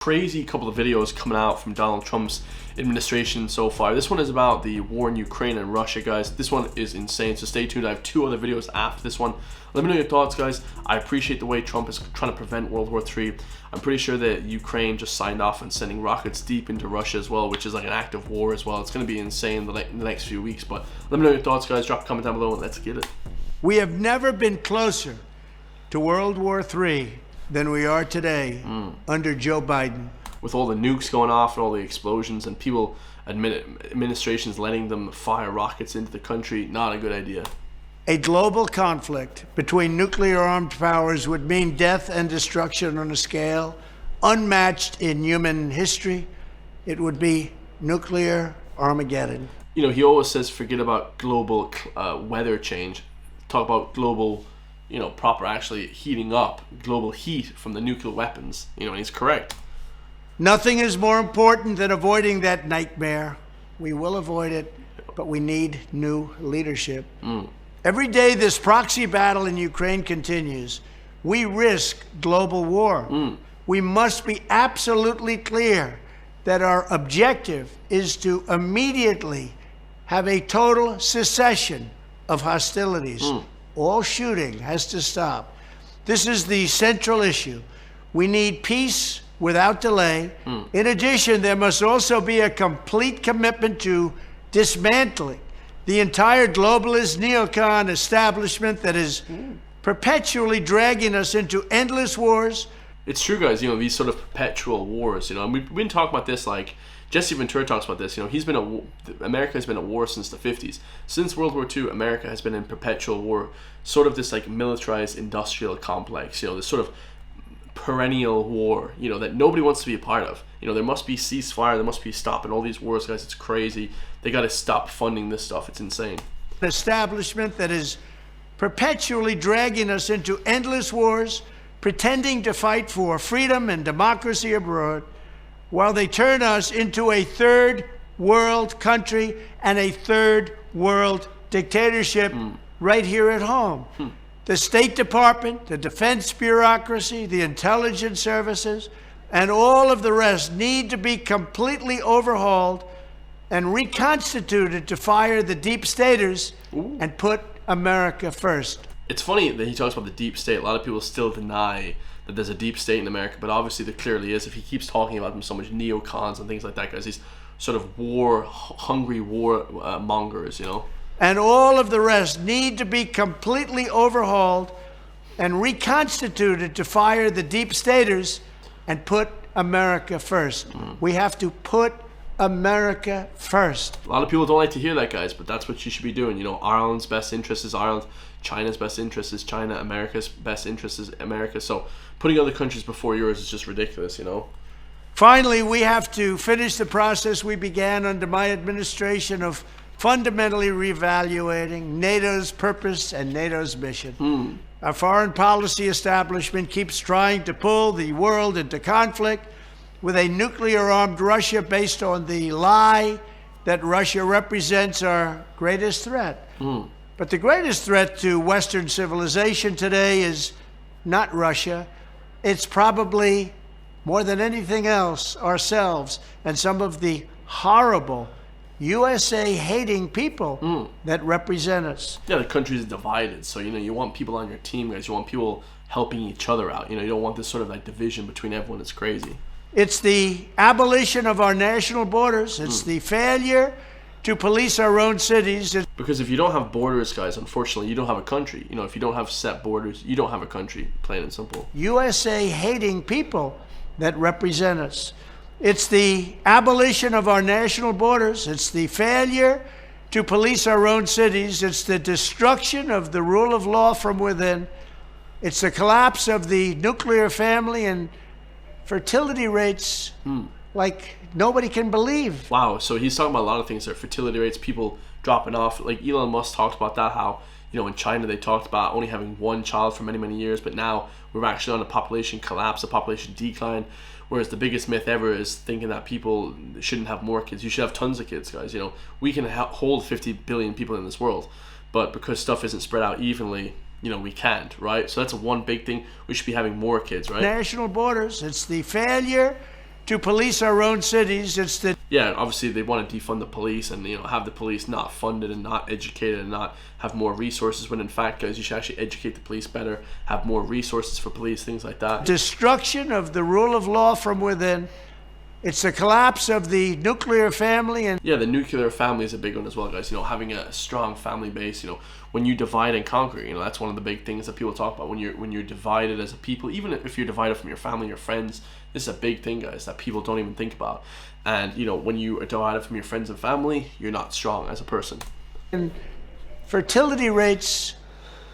Crazy couple of videos coming out from Donald Trump's administration so far. This one is about the war in Ukraine and Russia, guys. This one is insane, so stay tuned. I have two other videos after this one. Let me know your thoughts, guys. I appreciate the way Trump is trying to prevent World War III. I'm pretty sure that Ukraine just signed off on sending rockets deep into Russia as well, which is like an act of war as well. It's going to be insane in the next few weeks, but let me know your thoughts, guys. Drop a comment down below and let's get it. We have never been closer to World War III than we are today under Joe Biden. With all the nukes going off and all the explosions and people, administrations letting them fire rockets into the country, not a good idea. A global conflict between nuclear-armed powers would mean death and destruction on a scale unmatched in human history. It would be nuclear Armageddon. You know, he always says forget about global weather change. Talk about global, proper actually heating up, global heat from the nuclear weapons. And he's correct. Nothing is more important than avoiding that nightmare. We will avoid it, but we need new leadership. Every day this proxy battle in Ukraine continues, we risk global war. We must be absolutely clear that our objective is to immediately have a total cessation of hostilities. All shooting has to stop. This is the central issue. We need peace without delay. In addition, there must also be a complete commitment to dismantling the entire globalist neocon establishment that is perpetually dragging us into endless wars. It's true, guys. These sort of perpetual wars. And we've been talking about this. Like Jesse Ventura talks about this. America has been at war since the 50s. Since World War II, America has been in perpetual war. Sort of this like militarized industrial complex. This sort of perennial war, that nobody wants to be a part of. There must be ceasefire, there must be stopping all these wars, guys. It's crazy. They got to stop funding this stuff. It's insane. An establishment that is perpetually dragging us into endless wars, pretending to fight for freedom and democracy abroad, while they turn us into a third world country and a third world dictatorship right here at home. The State Department, the defense bureaucracy, the intelligence services, and all of the rest need to be completely overhauled and reconstituted to fire the deep staters and put America first. It's funny that he talks about the deep state. A lot of people still deny that there's a deep state in America, but obviously there clearly is. If he keeps talking about them so much, neocons and things like that, guys, these sort of hungry war mongers, And all of the rest need to be completely overhauled and reconstituted to fire the deep staters and put America first. We have to put America first. A lot of people don't like to hear that, guys, but that's what you should be doing. Ireland's best interest is Ireland. China's best interest is China. America's best interest is America. So putting other countries before yours is just ridiculous, Finally, we have to finish the process we began under my administration of fundamentally reevaluating NATO's purpose and NATO's mission. Our foreign policy establishment keeps trying to pull the world into conflict with a nuclear-armed Russia based on the lie that Russia represents our greatest threat. But the greatest threat to Western civilization today is not Russia. It's probably, more than anything else, ourselves and some of the horrible USA-hating people that represent us. Yeah, the country's divided, so you want people on your team, guys. You want people helping each other out. You don't want this sort of like division between everyone. It's crazy. It's the abolition of our national borders. It's the failure to police our own cities. Because if you don't have borders, guys, unfortunately, you don't have a country. If you don't have set borders, you don't have a country, plain and simple. USA-hating people that represent us. It's the abolition of our national borders. It's the failure to police our own cities. It's the destruction of the rule of law from within. It's the collapse of the nuclear family and fertility rates like nobody can believe. Wow, so he's talking about a lot of things there. Fertility rates, people dropping off. Like Elon Musk talked about that, how in China they talked about only having one child for many, many years, but now we're actually on a population collapse, a population decline. Whereas the biggest myth ever is thinking that people shouldn't have more kids. You should have tons of kids, guys. We can hold 50 billion people in this world, but because stuff isn't spread out evenly, we can't, right? So that's one big thing. We should be having more kids, right? National borders. It's the failure to police our own cities. It's the Yeah, obviously they want to defund the police and have the police not funded and not educated and not have more resources. When in fact, guys, you should actually educate the police better, have more resources for police, things like that. destruction of the rule of law from within. It's the collapse of the nuclear family. And Yeah, the nuclear family is a big one as well, guys. Having a strong family base. When you divide and conquer, that's one of the big things that people talk about. When you're divided as a people, even if you're divided from your family, your friends, this is a big thing, guys, that people don't even think about. And when you are divided from your friends and family, you're not strong as a person. fertility rates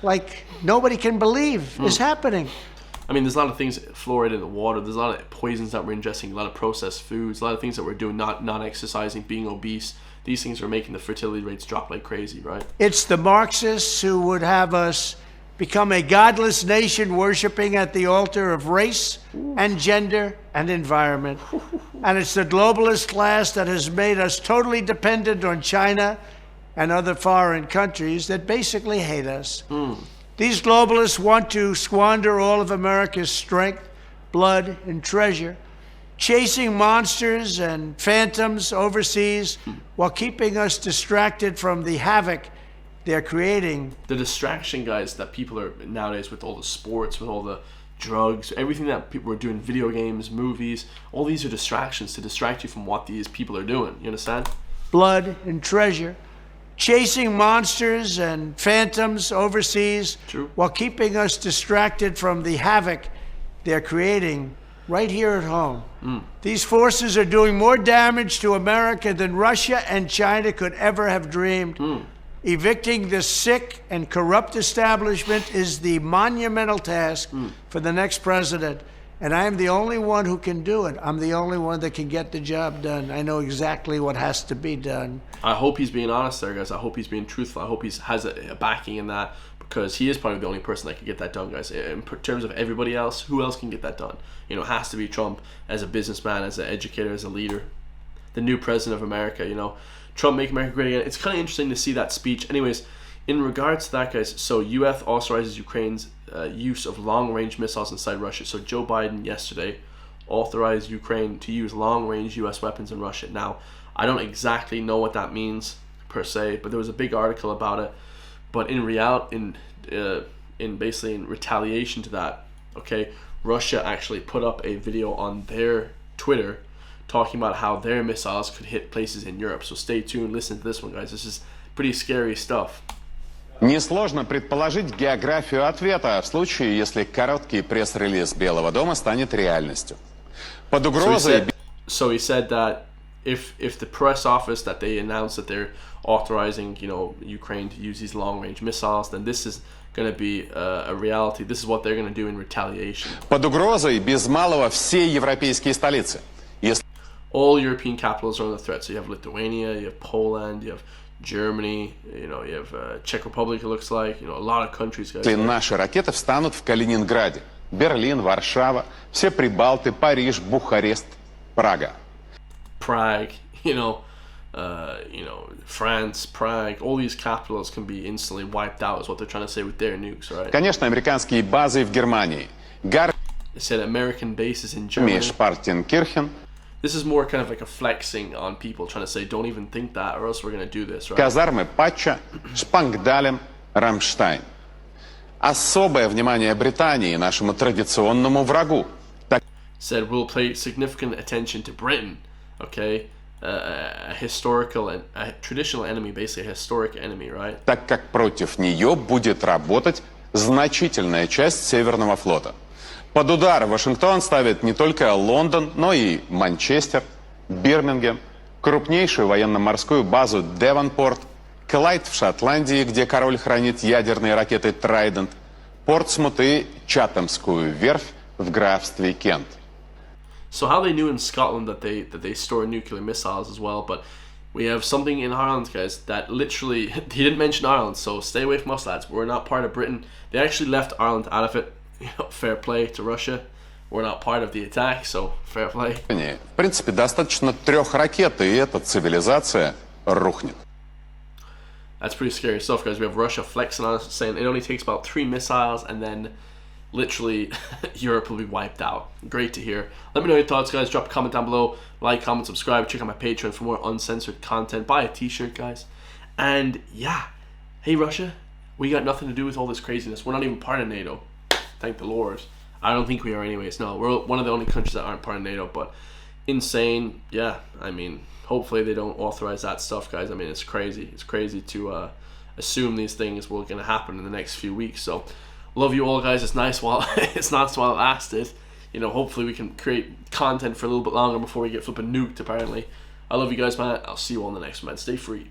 like nobody can believe is happening. I mean, there's a lot of things, fluoride in the water. There's a lot of poisons that we're ingesting, a lot of processed foods, a lot of things that we're doing, not exercising, being obese. These things are making the fertility rates drop like crazy, right? It's the Marxists who would have us become a godless nation worshiping at the altar of race and gender and environment. And it's the globalist class that has made us totally dependent on China and other foreign countries that basically hate us. These globalists want to squander all of America's strength, blood, and treasure, chasing monsters and phantoms overseas while keeping us distracted from the havoc they're creating. The distraction, guys, that people are nowadays with all the sports, with all the drugs, everything that people are doing, video games, movies, all these are distractions to distract you from what these people are doing. You understand? Blood and treasure, chasing monsters and phantoms overseas True. while keeping us distracted from the havoc they're creating right here at home. These forces are doing more damage to America than Russia and China could ever have dreamed. Evicting this sick and corrupt establishment is the monumental task for the next president. And I am the only one who can do it. I'm the only one that can get the job done. I know exactly what has to be done. I hope he's being honest there, guys. I hope he's being truthful. I hope he has a backing in that, because he is probably the only person that can get that done, guys. In terms of everybody else, who else can get that done? It has to be Trump as a businessman, as an educator, as a leader. The new president of America, Trump, make America great again. It's kind of interesting to see that speech. Anyways, in regards to that, guys, so US authorizes Ukraine's use of long-range missiles inside Russia. So Joe Biden yesterday authorized Ukraine to use long-range US weapons in Russia. Now, I don't exactly know what that means per se, but there was a big article about it. But in reality, in retaliation to that, okay, Russia actually put up a video on their Twitter talking about how their missiles could hit places in Europe. So stay tuned, listen to this one, guys. This is pretty scary stuff. Несложно предположить географию ответа в случае, если короткий пресс-релиз Белого дома станет реальностью. Под угрозой... So he said that if the press office that they announced that they're authorizing, Ukraine to use these long-range missiles, then this is going to be a reality. This is what they're going to do in retaliation. Под угрозой без малого все европейские столицы. All European capitals are under threat. So you have Lithuania, you have Poland, you have Germany, you have Czech Republic, it looks like, a lot of countries, guys. Если наши ракеты встанут в Калининграде, Берлин, Варшава, все Прибалты, Париж, Бухарест, Прага. Prague, France, Prague, all these capitals can be instantly wiped out, is what they're trying to say with their nukes, right? Конечно, американские базы в Германии. They said American bases in Germany. Шпартенкирхен. This is more kind of like a flexing on people, trying to say, don't even think that, or else we're going to do this, right? Казармы Патча, Шпангдалем, Рамштайн. Особое внимание Британии, нашему традиционному врагу. Said we'll pay significant attention to Britain, okay? A historical and a traditional enemy, basically a historic enemy, right? Так как против нее будет работать значительная часть Северного флота. Под удар Вашингтон ставит не только Лондон, но и Манчестер, Бирмингем, крупнейшую военно-морскую базу Девонпорт, Клайд в Шотландии, где король хранит ядерные ракеты Трайдент, Портсмут и Чатамскую верфь в графстве Кент. So how they knew in Scotland that they store nuclear missiles as well, but we have something in Ireland, guys, that literally, he didn't mention Ireland, so stay away from us, lads. We're not part of Britain. They actually left Ireland out of it. Fair play to Russia. We're not part of the attack, so fair play. В принципе, достаточно 3 ракет, и эта цивилизация рухнет. That's pretty scary stuff, guys. We have Russia flexing on us, saying it only takes about 3 missiles, and then literally Europe will be wiped out. Great to hear. Let me know your thoughts, guys. Drop a comment down below. Like, comment, subscribe. Check out my Patreon for more uncensored content. Buy a t-shirt, guys. And yeah, hey Russia, we got nothing to do with all this craziness. We're not even part of NATO. Thank the Lord. I don't think we are anyways. No, we're one of the only countries that aren't part of NATO. But insane. Yeah, I mean, hopefully they don't authorize that stuff, guys. I mean, it's crazy. It's crazy to assume these things were going to happen in the next few weeks. So love you all, guys. It's nice while it's nice while it lasted. You know, hopefully we can create content for a little bit longer before we get flipping nuked, apparently. I love you guys, man. I'll see you all in the next one, man. Stay free.